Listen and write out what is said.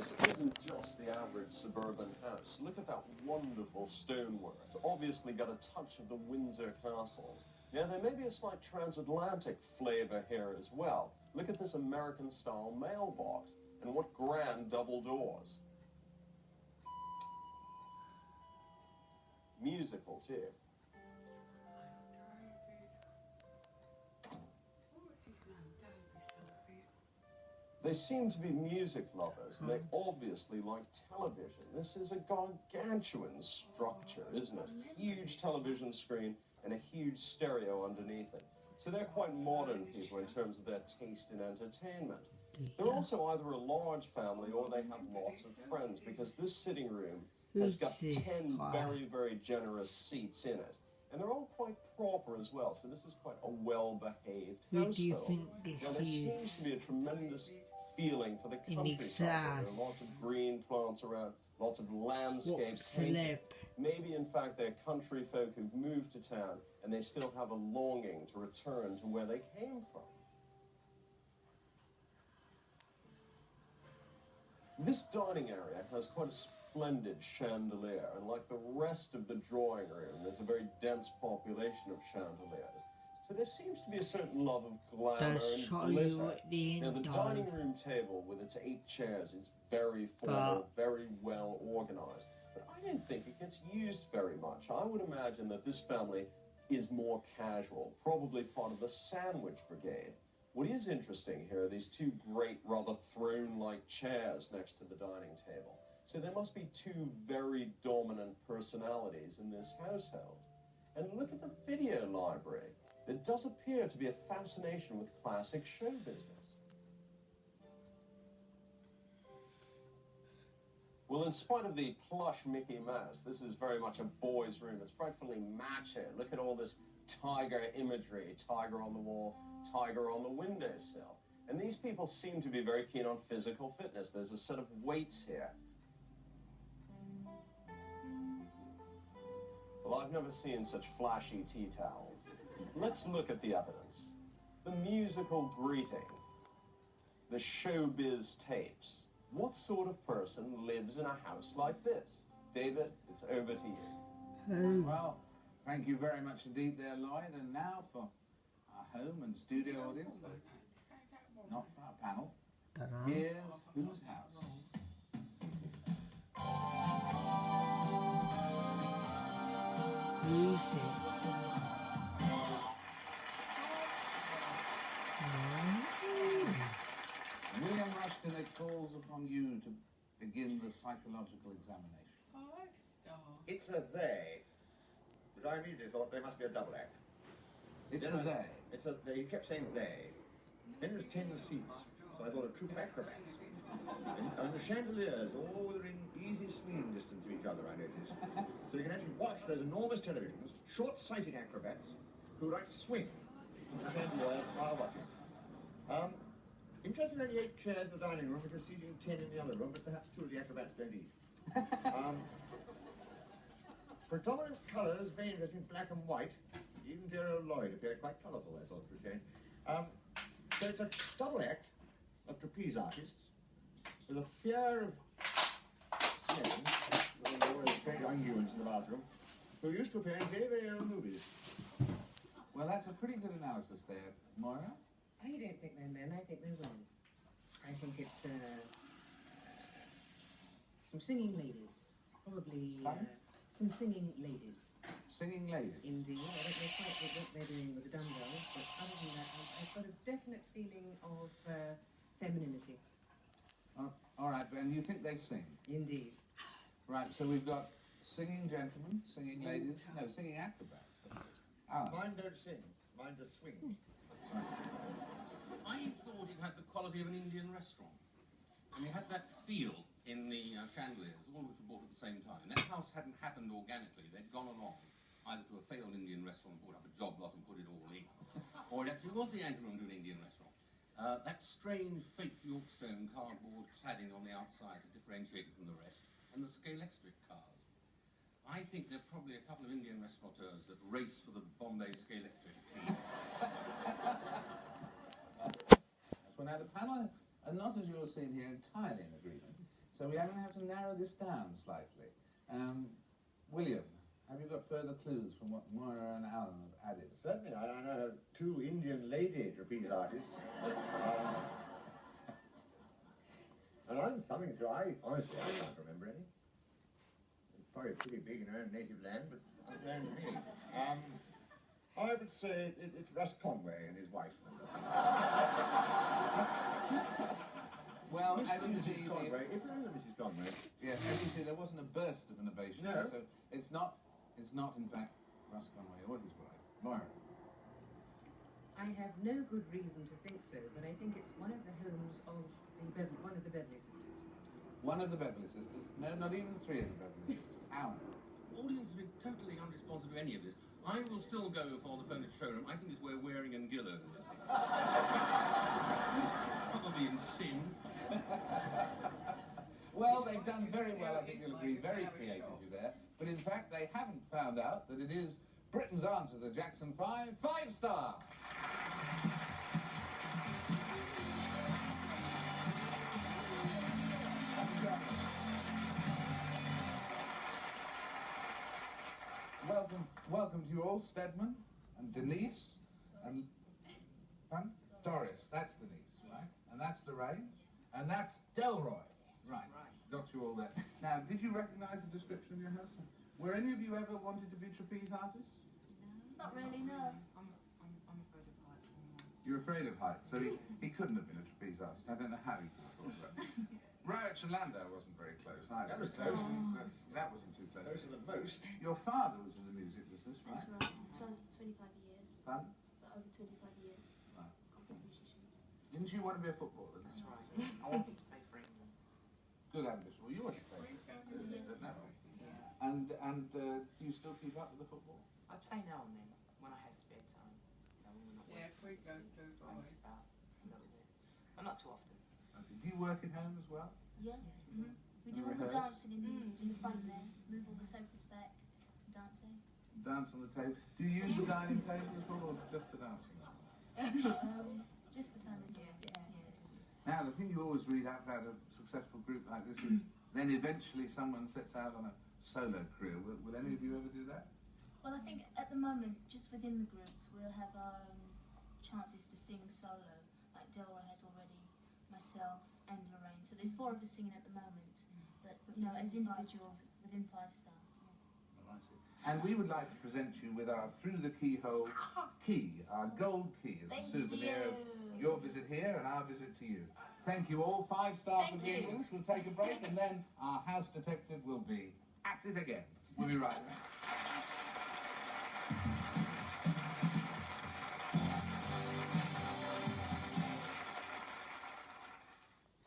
this isn't just the average suburban house. Look at that wonderful stonework. It's obviously got a touch of the Windsor castles. Yeah, there may be a slight transatlantic flavor here as well. Look at this American-style mailbox, and what grand double doors. Musical, too. They seem to be music lovers, and they obviously like television. This is a gargantuan structure, isn't it? Huge television screen and a huge stereo underneath it. So they're quite modern people in terms of their taste in entertainment. They're also either a large family or they have lots of friends, because this sitting room has got 10 very, very generous seats in it. And they're all quite proper as well, so this is quite a well-behaved household. Who do you think this there seems to be a tremendous feeling for the countryside. There are lots of green plants around, lots of landscapes. Maybe, in fact, they're country folk who've moved to town and they still have a longing to return to where they came from. This dining area has quite a splendid chandelier, and like the rest of the drawing room, there's a very dense population of chandeliers. So there seems to be a certain love of glamour and glitter. Now, the dining room table with its 8 chairs is very formal, very well organized. But I don't think it gets used very much. I would imagine that this family is more casual, probably part of the sandwich brigade. What is interesting here are these 2 great, rather throne-like chairs next to the dining table. So there must be 2 very dominant personalities in this household. And look at the video library. There does appear to be a fascination with classic show business. Well, in spite of the plush Mickey Mouse, this is very much a boy's room. It's frightfully macho. Look at all this tiger imagery. Tiger on the wall, tiger on the windowsill. And these people seem to be very keen on physical fitness. There's a set of weights here. Well, I've never seen such flashy tea towels. Let's look at the evidence. The musical greeting. The showbiz tapes. What sort of person lives in a house like this? David, it's over to you. Well, thank you very much indeed there, Lloyd. And now for our home and studio audience, not for our panel, here's Whose House? Who's it? William Rushton, it falls upon you to begin the psychological examination. 5-star. It's a they. But I immediately thought they must be a double act. It's a they. It's a they. You kept saying they. Then there's 10 seats, so I thought a troupe of acrobats. And the chandeliers all within easy swinging distance of each other, I noticed. So you can actually watch those enormous televisions, short-sighted acrobats who like to swing. The chandeliers while watching. Interesting, only 8 chairs in the dining room, which are seating 10 in the other room, but perhaps 2 of the acrobats don't eat. Predominant colours, very interesting, black and white. Even dear old Lloyd appeared quite colourful, I thought, for a change. So it's a double act of trapeze artists with a fear of smelling, all those strange unguents in the bathroom, who used to appear in very, very old movies. Well, that's a pretty good analysis there, Moira. I don't think they're men, I think they're women. I think it's some singing ladies. Probably some singing ladies. Singing ladies? Indeed. I don't know quite what they're doing with the dumbbells, but other than that, I've got a definite feeling of femininity. All right, and you think they sing? Indeed. Right, so we've got singing gentlemen, singing ladies, no, singing acrobats. Mine don't sing, mine just swing. I thought it had the quality of an Indian restaurant. And it had that feel in the chandeliers, all of which were bought at the same time. That house hadn't happened organically. They'd gone along, either to a failed Indian restaurant, bought up a job lot and put it all in, or it actually was the anchor room to an Indian restaurant. That strange fake Yorkstone cardboard cladding on the outside to differentiate it from the rest, and the Scalextric cars. I think there are probably a couple of Indian restaurateurs that race for the Bombay Scalextric. Well, now the panel are not, as you'll see here, entirely in agreement. So we are going to have to narrow this down slightly. William, have you got further clues from what Moira and Alan have added? Certainly, I know of 2 Indian lady trapeze artists. And I'm something, so honestly, I can't remember any. It's probably pretty big in her own native land, but unknown to me. I would say it's Russ Conway and his wife. Well, as you Mrs. see, Conway, if there is a Mrs. Conway. yes, as you see, there wasn't a burst of innovation. No. So it's not in fact Russ Conway or his wife, Moira. I have no good reason to think so, but I think it's one of the homes of one of the Beverley sisters. One of the Beverley sisters? No, not even 3 of the Beverley sisters. Alan. Audience has been totally unresponsive to any of this. I will still go for the furniture showroom. I think it's where Waring and Gillow is. Probably in sin. Well, they've done very well, I think you'll agree, very creatively there. But in fact, they haven't found out that it is Britain's answer to Jackson 5, 5-star. Welcome to you all, Stedman and Denise and Doris. That's Denise, right? And that's Lorraine. And that's Delroy. Right. Got you all there. Now, did you recognise the description of your house? Were any of you ever wanted to be trapeze artists? No. Not really, no. I'm afraid of heights. You're afraid of heights, so he couldn't have been a trapeze artist. I don't know how he could have thought of that. Roach and Landau wasn't very close either. That was close. That wasn't too close. Closer than most. Your father was in the music business, right? That's right. 25 years. Pardon? Over 25 years. Right. Compass musicians. Didn't you want to be a footballer? That's right. I wanted to play for England. Good ambition. Well, you want to play. Yes. No. And do you still keep up with the football? I play now and then when I have spare time. You know, when we're not working. we go to I miss about a little bit, but not too often. Okay. Do you work at home as well? Yeah. Mm-hmm. We do You all the rehearse? dancing in the front there. Move all the sofas back. Dancing. Dance on the table. Do you use the dining table at all, or just the dancing? Just the Sunday. Yeah. Now, the thing you always read out of a successful group like this is then eventually someone sets out on a solo career. Will any of you ever do that? Well, I think at the moment, just within the groups, we'll have our chances to sing solo. Like Delroy has already, myself and Lorraine. So there's 4 of us singing at the moment. But you know, as individuals within 5-star. Oh, I see. And we would like to present you with our Through the Keyhole key, our gold key as a Thank souvenir of you. your visit here and our visit to you. Thank you all. 5-star for Thank being you. with us. We'll take a break and then our house detective will be at it again. We'll be right back.